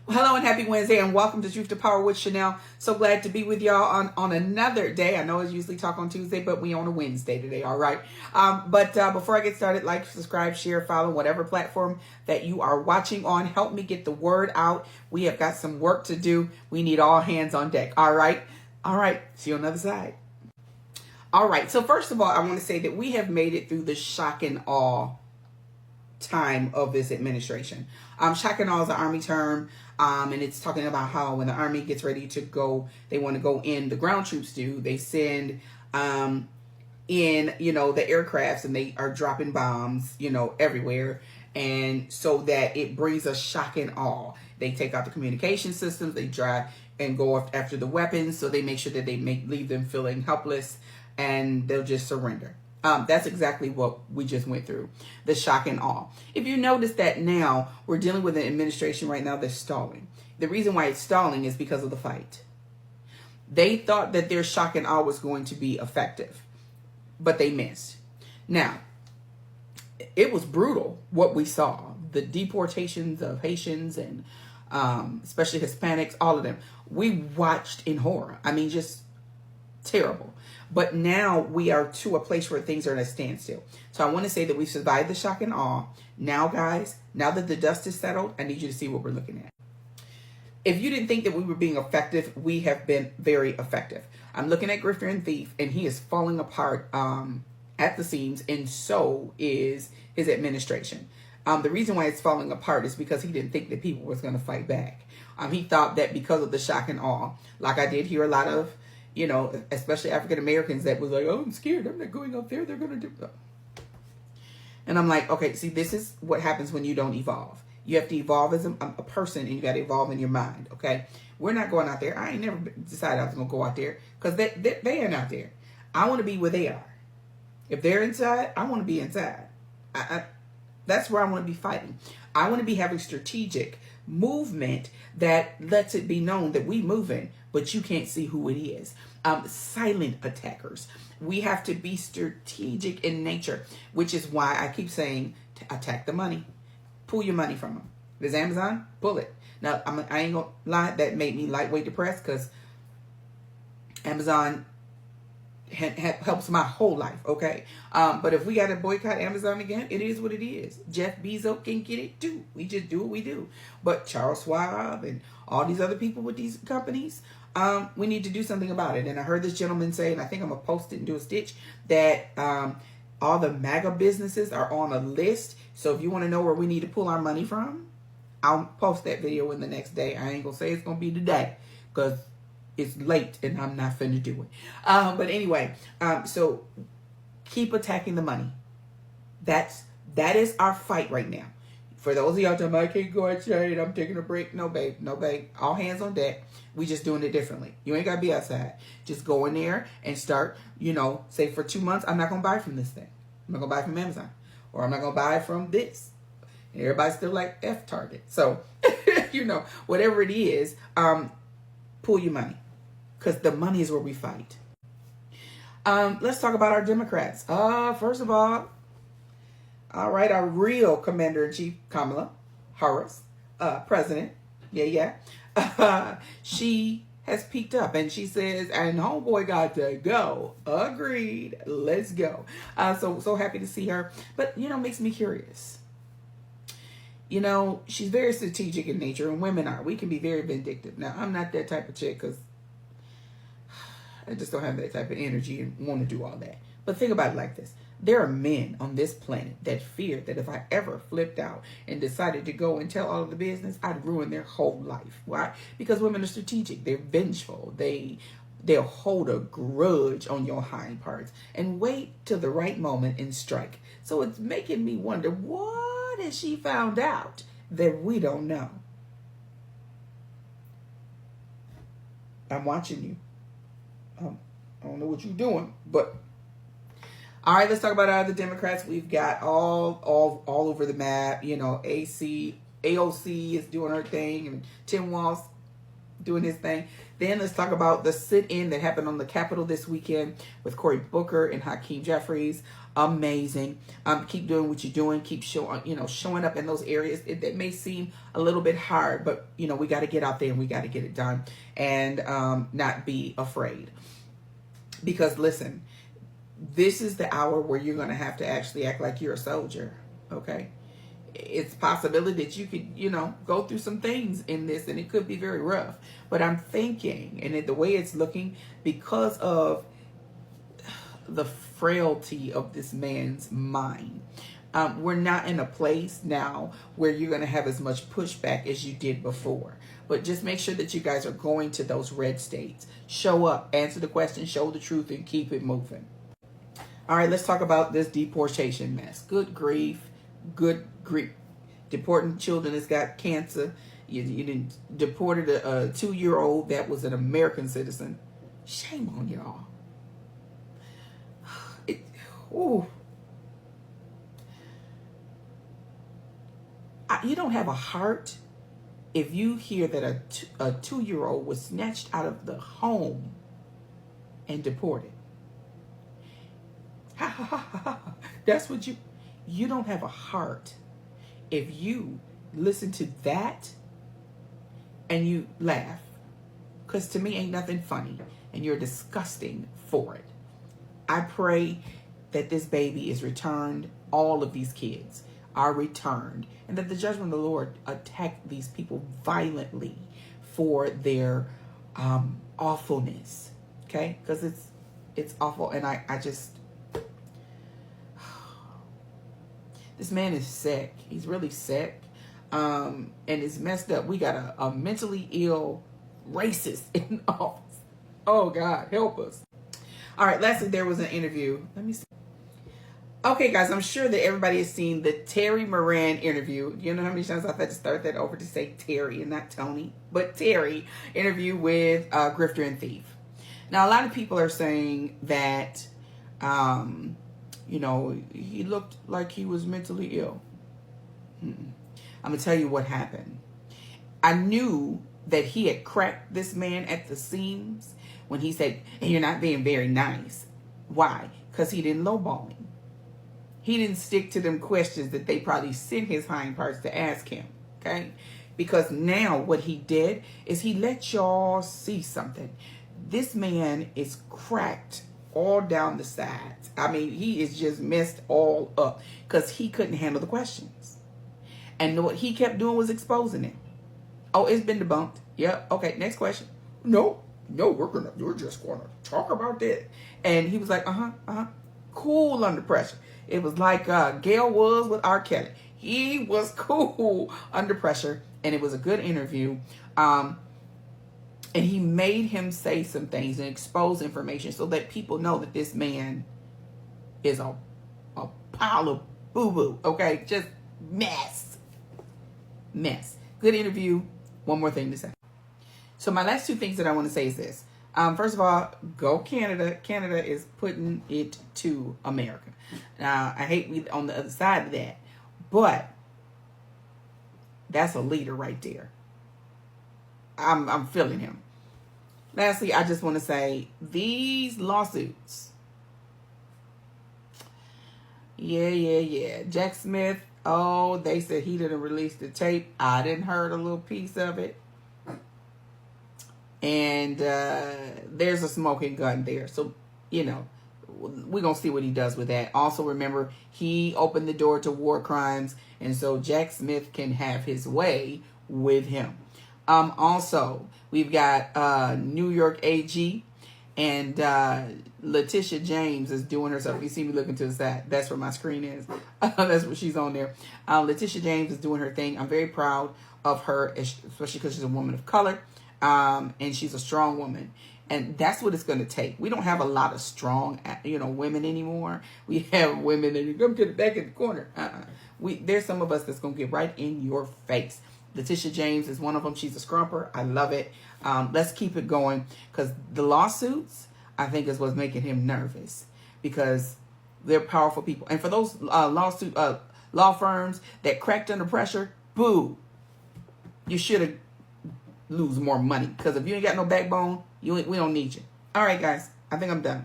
Well, hello and happy Wednesday, and welcome to Truth to Power with Schenell. So glad to be with y'all on another day. I know I usually talk on Tuesday, but we on a Wednesday today, all right? But before I get started, like, subscribe, share, follow, whatever platform that you are watching on. Help me get the word out. We have got some work to do. We need all hands on deck, all right? All right, see you on the other side. All right, so first of all, I want to say that we have made it through the shock and awe time of this administration. Shock and awe is an Army term, and it's talking about how when the Army gets ready to go, they want to go in, the ground troops do, they send in, the aircrafts, and they are dropping bombs, everywhere. And so that it brings us shock and awe. They take out the communication systems, they try and go after the weapons, so they make sure that they leave them feeling helpless, and they'll just surrender. That's exactly what we just went through, the shock and awe. If you notice that now, we're dealing with an administration right now that's stalling. The reason why it's stalling is because of the fight. They thought that their shock and awe was going to be effective, but they missed. Now, it was brutal what we saw. The deportations of Haitians and especially Hispanics, all of them. We watched in horror. I mean, just terrible. But now we are to a place where things are at a standstill. So I want to say that we've survived the shock and awe. Now, guys, now that the dust is settled, I need you to see what we're looking at. If you didn't think that we were being effective, we have been very effective. I'm looking at Grifter and Thief, and he is falling apart at the seams, and so is his administration. The reason why it's falling apart is because he didn't think that people was going to fight back. He thought that because of the shock and awe, like I did hear a lot of, especially African Americans that was like, oh, I'm scared. I'm not going up there. They're going to do that. And I'm like, okay, see, this is what happens when you don't evolve. You have to evolve as a person, and you got to evolve in your mind, okay? We're not going out there. I ain't never decided I was going to go out there because they ain't out there. I want to be where they are. If they're inside, I want to be inside. That's where I want to be fighting. I want to be having strategic movement that lets it be known that we moving, but you can't see who it is. Silent attackers. We have to be strategic in nature, which is why I keep saying attack the money. Pull your money from them. If it's Amazon, pull it. Now, I ain't gonna lie, that made me lightweight depressed because Amazon helps my whole life, okay? But if we got to boycott Amazon again, it is what it is. Jeff Bezos can get it too. We just do what we do. But Charles Schwab and all these other people with these companies, we need to do something about it. And I heard this gentleman say, and I think I'm going to post it and do a stitch, that all the MAGA businesses are on a list. So if you want to know where we need to pull our money from, I'll post that video in the next day. I ain't going to say it's going to be today because it's late and I'm not finna do it. But anyway, so keep attacking the money. That is our fight right now. For those of y'all talking about, I can't go outside, I'm taking a break. No, babe. All hands on deck. We just doing it differently. You ain't got to be outside. Just go in there and start, say for 2 months, I'm not going to buy from this thing. I'm not going to buy from Amazon. Or I'm not going to buy from this. And everybody's still like F Target. So, whatever it is, pull your money. Because the money is where we fight. Let's talk about our Democrats. First of all right, our real Commander-in-Chief, Kamala Harris, President, she has peaked up, and she says, and homeboy got to go. Agreed. Let's go. So happy to see her. But, makes me curious. She's very strategic in nature, and women are. We can be very vindictive. Now, I'm not that type of chick, because I just don't have that type of energy and want to do all that. But think about it like this. There are men on this planet that fear that if I ever flipped out and decided to go and tell all of the business, I'd ruin their whole life. Why? Because women are strategic. They're vengeful. They'll hold a grudge on your hind parts and wait till the right moment and strike. So it's making me wonder, what has she found out that we don't know? I'm watching you. I don't know what you're doing, but all right, let's talk about other Democrats. We've got all over the map. AOC is doing her thing, and Tim Walz doing his thing. Then let's talk about the sit-in that happened on the Capitol this weekend with Cory Booker and Hakeem Jeffries. Amazing. Keep doing what you're doing. Keep showing up in those areas that may seem a little bit hard, but we got to get out there and we got to get it done, and not be afraid. Because listen, this is the hour where you're going to have to actually act like you're a soldier. Okay. It's a possibility that you could, go through some things in this, and it could be very rough. But I'm thinking, and the way it's looking, because of the frailty of this man's mind, we're not in a place now where you're going to have as much pushback as you did before. But just make sure that you guys are going to those red states. Show up, answer the question, show the truth, and keep it moving. All right, let's talk about this deportation mess. Good grief. Deporting children that's got cancer. You deported a 2-year-old that was an American citizen. Shame on y'all. You don't have a heart if you hear that a 2-year-old was snatched out of the home and deported. That's what you don't have a heart if you listen to that and you laugh. Because to me, ain't nothing funny, and you're disgusting for it. I pray that this baby is returned. All of these kids are returned, and that the judgment of the Lord attack these people violently for their awfulness. Okay? Because it's awful, and I just... This man is sick. He's really sick. And it's messed up. We got a mentally ill racist in office. Oh, God, help us. All right, lastly, there was an interview. Let me see. Okay, guys, I'm sure that everybody has seen the Terry Moran interview. You know how many times I've had to start that over to say Terry and not Tony? But Terry interview with Grifter and Thief. Now, a lot of people are saying that... he looked like he was mentally ill. I'm going to tell you what happened. I knew that he had cracked this man at the seams when he said, "And you're not being very nice." Why? Because he didn't lowball him. He didn't stick to them questions that they probably sent his hind parts to ask him. Okay? Because now what he did is he let y'all see something. This man is cracked all down the sides. I mean, he is just messed all up because he couldn't handle the questions. And what he kept doing was exposing it. Oh, it's been debunked. Yep. Okay, next question. No, we're just gonna talk about that. And he was like, cool under pressure. It was like Gail was with R. Kelly. He was cool under pressure, and it was a good interview. And he made him say some things and expose information so that people know that this man is a pile of boo-boo, okay? Just mess. Good interview. One more thing to say. So my last two things that I want to say is this. First of all, go Canada. Canada is putting it to America. Now, I hate we on the other side of that, but that's a leader right there. I'm feeling him. Lastly, I just want to say these lawsuits. Yeah. Jack Smith. Oh, they said he didn't release the tape. I didn't heard a little piece of it. And there's a smoking gun there. So, we're going to see what he does with that. Also, remember, he opened the door to war crimes. And so Jack Smith can have his way with him. Also, we've got New York AG and Letitia James is doing herself. You see me looking to the side. That's where my screen is. That's what she's on there. Letitia James is doing her thing. I'm very proud of her, especially because she's a woman of color. And she's a strong woman. And that's what it's going to take. We don't have a lot of strong, women anymore. We have women that come to the back in the corner. There's some of us that's going to get right in your face. Letitia James is one of them. She's a scrumper. I love it. Let's keep it going because the lawsuits, I think, is what's making him nervous because they're powerful people. And for those law firms that cracked under pressure, boo. You should have lose more money. Because if you ain't got no backbone, we don't need you. All right, guys. I think I'm done.